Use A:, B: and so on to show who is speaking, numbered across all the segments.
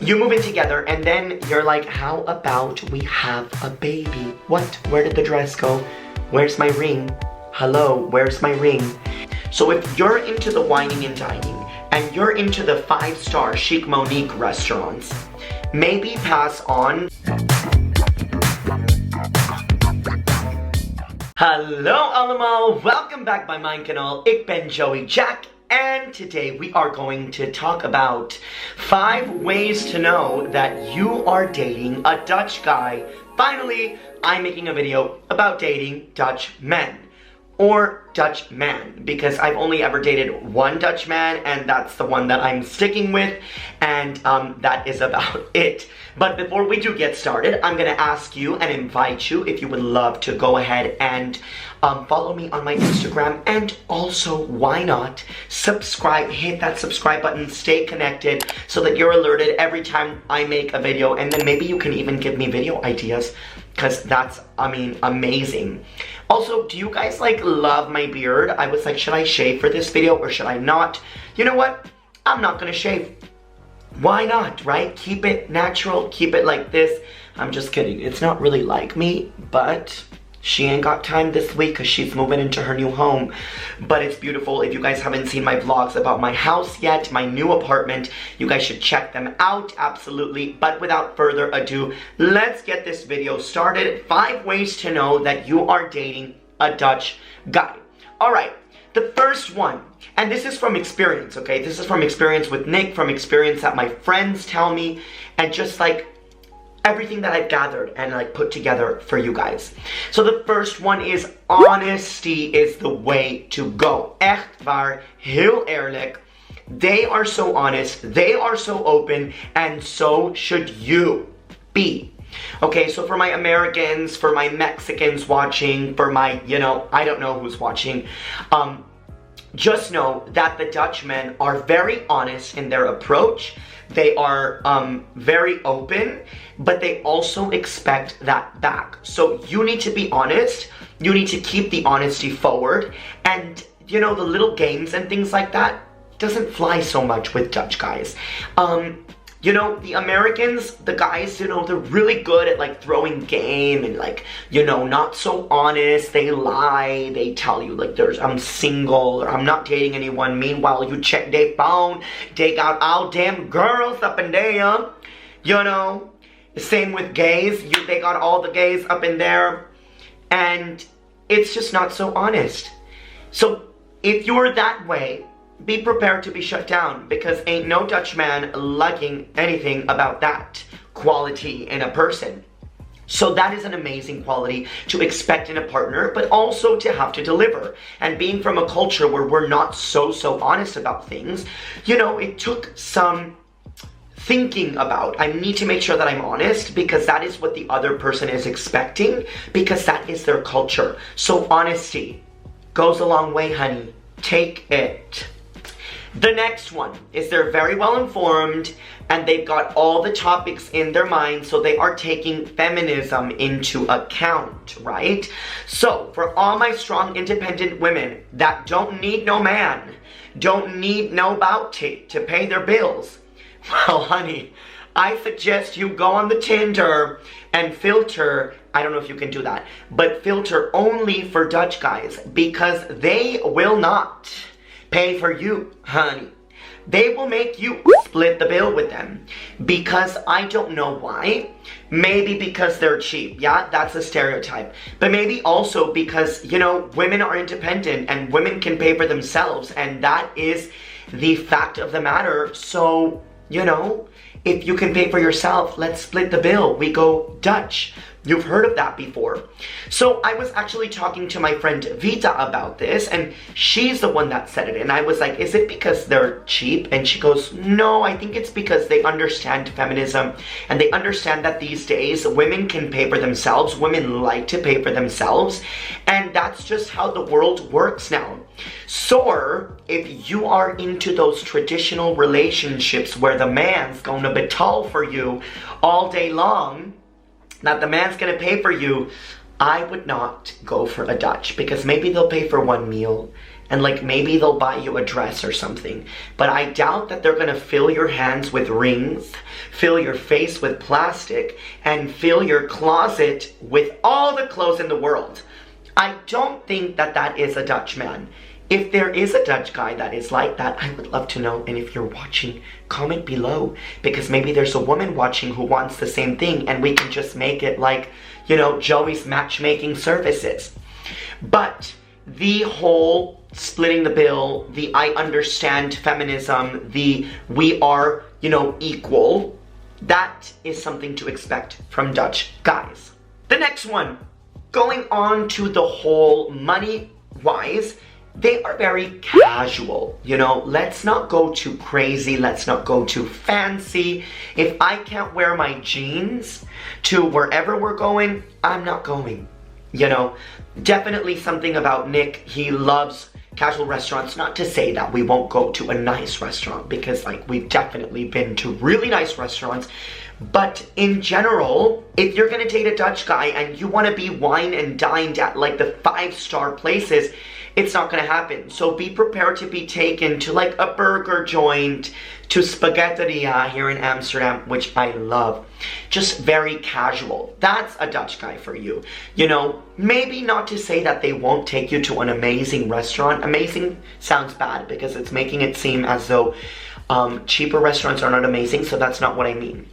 A: You move in together and then you're like, how about we have a baby? What? Where did the dress go? Where's my ring? Hello, where's my ring? So if you're into the wining and dining and you're into the 5-star Chic Monique restaurants, maybe pass on. Hallo allemaal, welcome back by mijn kanaal. Ik ben Joey Jack. And today we are going to talk about 5 ways to know that you are dating a Dutch guy. Finally, I'm making a video about dating Dutch men. Or Dutch man, because I've only ever dated one Dutch man, and that's the one that I'm sticking with, and that is about it. But before we do get started, I'm gonna ask you and invite you, if you would love to go ahead and follow me on my Instagram, and also, why not, subscribe, hit that subscribe button, stay connected, so that you're alerted every time I make a video, and then maybe you can even give me video ideas, because that's, amazing. Also, do you guys, love my beard? I was like, should I shave for this video or should I not? You know what? I'm not gonna shave. Why not, right? Keep it natural, keep it like this. I'm just kidding. It's not really like me, but she ain't got time this week because she's moving into her new home. But it's beautiful. If you guys haven't seen my vlogs about my house yet, my new apartment, you guys should check them out, absolutely. But without further ado, let's get this video started. 5 ways to know that you are dating a Dutch guy. Alright, the first one, and this is from experience, okay? This is from experience with Nick, from experience that my friends tell me, and just everything that I've gathered and put together for you guys. So the first one is honesty is the way to go. Echt waar, heel eerlijk. They are so honest, they are so open, and so should you be. Okay, so for my Americans, for my Mexicans watching, for my, I don't know who's watching, just know that the Dutch men are very honest in their approach. They are very open, but they also expect that back. So you need to be honest. You need to keep the honesty forward. And, the little games and things like that doesn't fly so much with Dutch guys. The Americans, the guys, they're really good at throwing game and not so honest. They lie. They tell you I'm single or I'm not dating anyone. Meanwhile, you check their phone. They got all damn girls up in there. Same with gays. They got all the gays up in there. And it's just not so honest. So if you're that way, be prepared to be shut down, because ain't no Dutch man liking anything about that quality in a person. So that is an amazing quality to expect in a partner, but also to have to deliver. And being from a culture where we're not so honest about things, it took some thinking about. I need to make sure that I'm honest, because that is what the other person is expecting, because that is their culture. So honesty goes a long way, honey. Take it. The next one is they're very well informed and they've got all the topics in their mind, so they are taking feminism into account, right? So for all my strong independent women that don't need no man, don't need no bounty to pay their bills, well honey, I suggest you go on the Tinder and filter, I don't know if you can do that, but filter only for Dutch guys, because they will not pay for you, honey. They will make you split the bill with them, because I don't know why. Maybe because they're cheap. Yeah, that's a stereotype. But maybe also because, women are independent and women can pay for themselves, and that is the fact of the matter. So, if you can pay for yourself, let's split the bill. We go Dutch. You've heard of that before. So I was actually talking to my friend Vita about this, and she's the one that said it. And I was like, is it because they're cheap? And she goes, no, I think it's because they understand feminism, and they understand that these days women can pay for themselves. Women like to pay for themselves, and that's just how the world works now. So if you are into those traditional relationships where the man's gonna betal for you all day long, that the man's gonna pay for you, I would not go for a Dutch, because maybe they'll pay for one meal and like maybe they'll buy you a dress or something. But I doubt that they're gonna fill your hands with rings, fill your face with plastic, and fill your closet with all the clothes in the world. I don't think that that is a Dutch man. If there is a Dutch guy that is like that, I would love to know. And if you're watching, comment below. Because maybe there's a woman watching who wants the same thing, and we can just make it like, you know, Joey's matchmaking services. But the whole splitting the bill, the I understand feminism, the we are, you know, equal, that is something to expect from Dutch guys. The next one, going on to the whole money-wise, they are very casual, you know. Let's not go too crazy, let's not go too fancy. If I can't wear my jeans to wherever we're going, I'm not going, you know. Definitely something about Nick, he loves casual restaurants. Not to say that we won't go to a nice restaurant, because like we've definitely been to really nice restaurants. But in general, if you're gonna date a Dutch guy and you wanna be wine and dined at like the 5-star places, it's not gonna happen. So be prepared to be taken to like a burger joint, to Spaghetteria here in Amsterdam, which I love. Just very casual. That's a Dutch guy for you. You know, maybe not to say that they won't take you to an amazing restaurant. Amazing sounds bad because it's making it seem as though cheaper restaurants are not amazing, so that's not what I mean.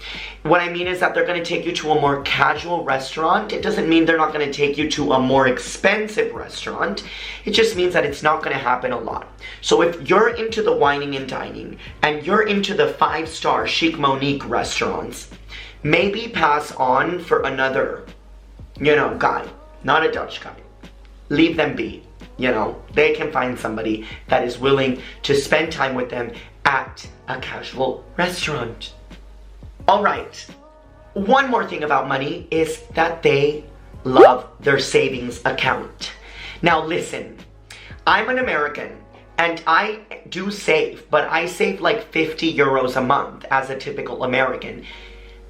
A: What I mean is that they're going to take you to a more casual restaurant. It doesn't mean they're not going to take you to a more expensive restaurant. It just means that it's not going to happen a lot. So if you're into the wining and dining, and you're into the 5-star Chic Monique restaurants, maybe pass on for another, you know, guy, not a Dutch guy. Leave them be. You know, they can find somebody that is willing to spend time with them at a casual restaurant. All right, one more thing about money is that they love their savings account. Now listen, I'm an American and I do save, but I save like 50 euros a month as a typical American.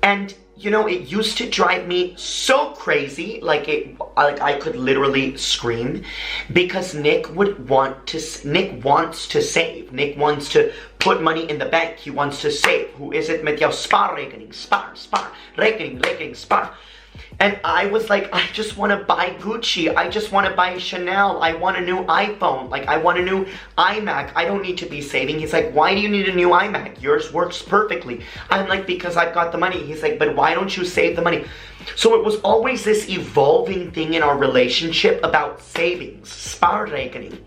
A: And you know, it used to drive me so crazy, like I could literally scream, because Nick wants to save. Nick wants to put money in the bank. He wants to save. Hoe is het met jouw spaarrekening? Spaar, rekening, spaar. And I was like, I just want to buy Gucci. I just want to buy Chanel. I want a new iPhone. Like, I want a new iMac. I don't need to be saving. He's like, why do you need a new iMac? Yours works perfectly. I'm like, because I've got the money. He's like, but why don't you save the money? So it was always this evolving thing in our relationship about savings, spaarrekening,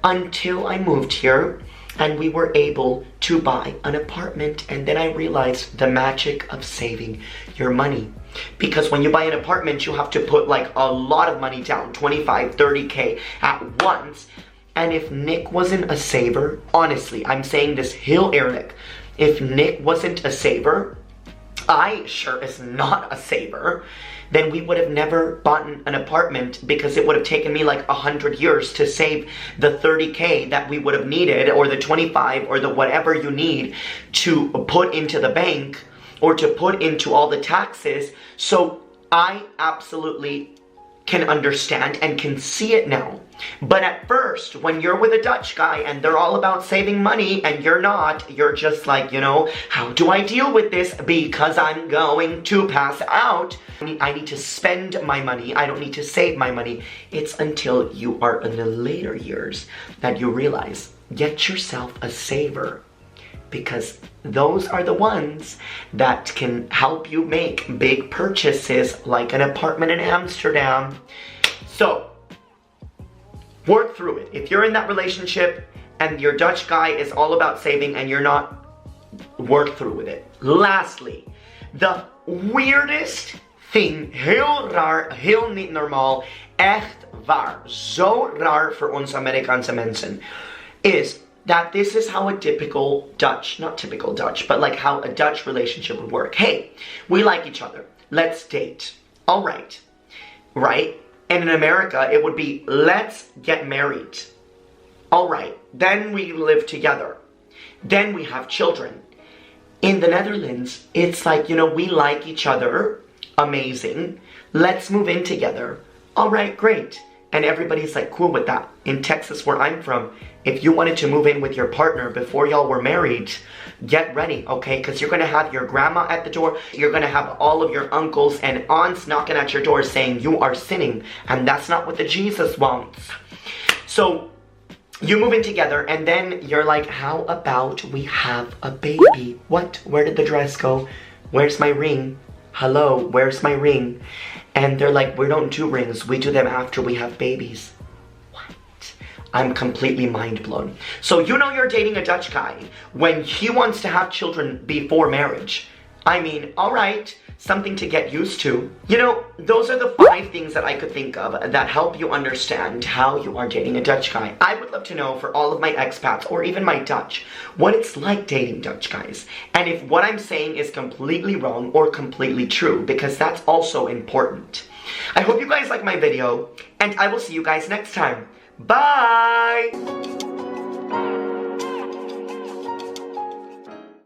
A: until I moved here and we were able to buy an apartment. And then I realized the magic of saving your money. Because when you buy an apartment, you have to put like a lot of money down, 25, 30K at once. And if Nick wasn't a saver, honestly, I'm saying this heel eerlijk, if Nick wasn't a saver, I sure is not a saver, then we would have never bought an apartment, because it would have taken me like 100 years to save the 30K that we would have needed, or the 25, or the whatever you need to put into the bank, or to put into all the taxes. So I absolutely can understand and can see it now. But at first, when you're with a Dutch guy and they're all about saving money and you're not, you're just like, you know, how do I deal with this? Because I'm going to pass out. I need to spend my money. I don't need to save my money. It's until you are in the later years that you realize, get yourself a saver. Because those are the ones that can help you make big purchases like an apartment in Amsterdam. So, work through it. If you're in that relationship and your Dutch guy is all about saving and you're not, work through with it. Lastly, the weirdest thing, heel raar, heel niet normaal, echt waar, zo raar voor ons Amerikaanse mensen, is that this is how a typical Dutch, not typical Dutch, but like how a Dutch relationship would work. Hey, we like each other. Let's date. All right. Right? And in America, it would be, let's get married. All right. Then we live together. Then we have children. In the Netherlands, it's like, you know, we like each other. Amazing. Let's move in together. All right, great. And everybody's like cool with that. In Texas, where I'm from, if you wanted to move in with your partner before y'all were married, get ready, okay? Because you're gonna have your grandma at the door, you're gonna have all of your uncles and aunts knocking at your door saying you are sinning, and that's not what the Jesus wants. So, you move in together, and then you're like, how about we have a baby? What? Where did the dress go? Where's my ring? Hello, where's my ring? And they're like, we don't do rings, we do them after we have babies. What? I'm completely mind blown. So you know you're dating a Dutch guy when he wants to have children before marriage. I mean, alright, something to get used to. You know, those are the 5 things that I could think of that help you understand how you are dating a Dutch guy. I would love to know, for all of my expats or even my Dutch, what it's like dating Dutch guys. And if what I'm saying is completely wrong or completely true, because that's also important. I hope you guys like my video, and I will see you guys next time. Bye!